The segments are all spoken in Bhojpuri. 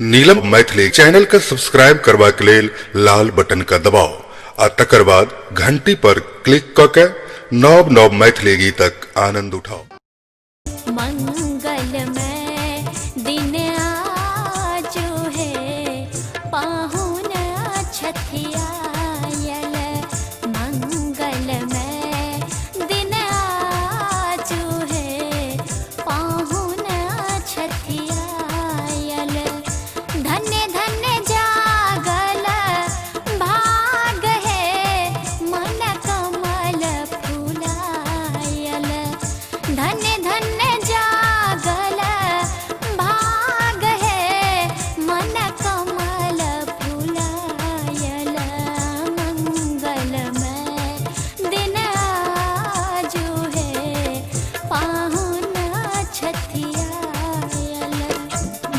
नीलम मैथिली चैनल का सब्सक्राइब करबा के लेल लाल बटन का दबाओ आ तकर बाद घंटी पर क्लिक क के नव नव मैथिली गीतक आनंद उठाओ। मंगलमय दिन आजो है पाहुन छठियायल। मंगलमय दिन आजो है पाहुन छठियायल। धन्य धन्य जागल भाग है मन कमल फुलायल। धन्य धन्य जागल भाग है मन कमल फुलायल। मंगलमय दिन आजो है पाहुन छठियायल।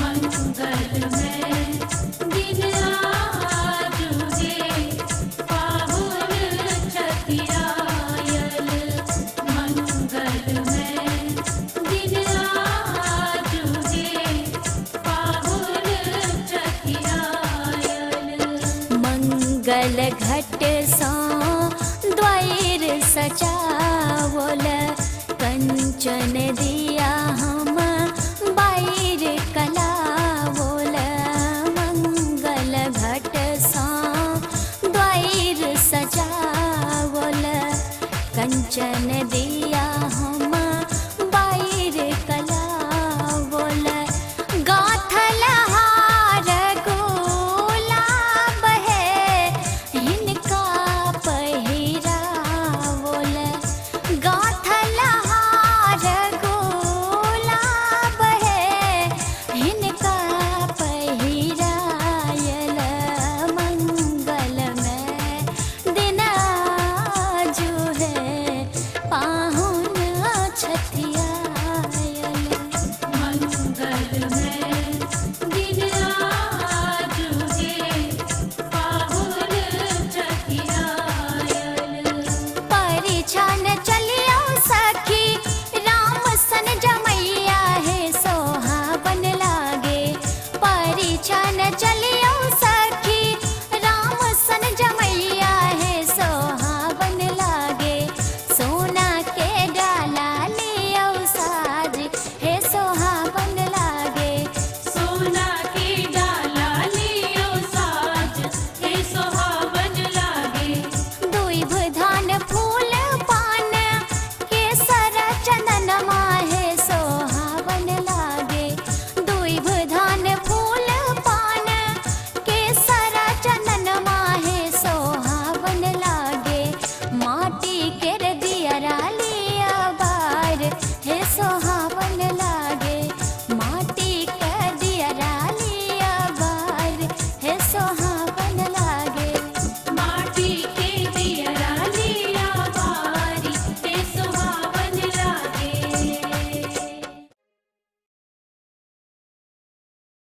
मंगलमय दिन आजो है पाहुन छठियायल। मंगलमय दिन आजो है पाहुन छठियायल। मंगल घट सा द्वार सजावल। कंचन दिया हम बाहर कलावल। मंगल घट सा द्वार सजावल। कंचन दिया हम बाहर कलावल। गाथल हार गुलाब है हिनका पहिरावल। गाथल हार गुलाब है हिनका पहिरायल। मंगलमय दिन आजो है पाहुन छठियायल। मंगलमय दिन आजो है पाहुन छठियायल। परिछन चलियो सखी राम सन जमैया है सोहावन लागे। परिछन चलियो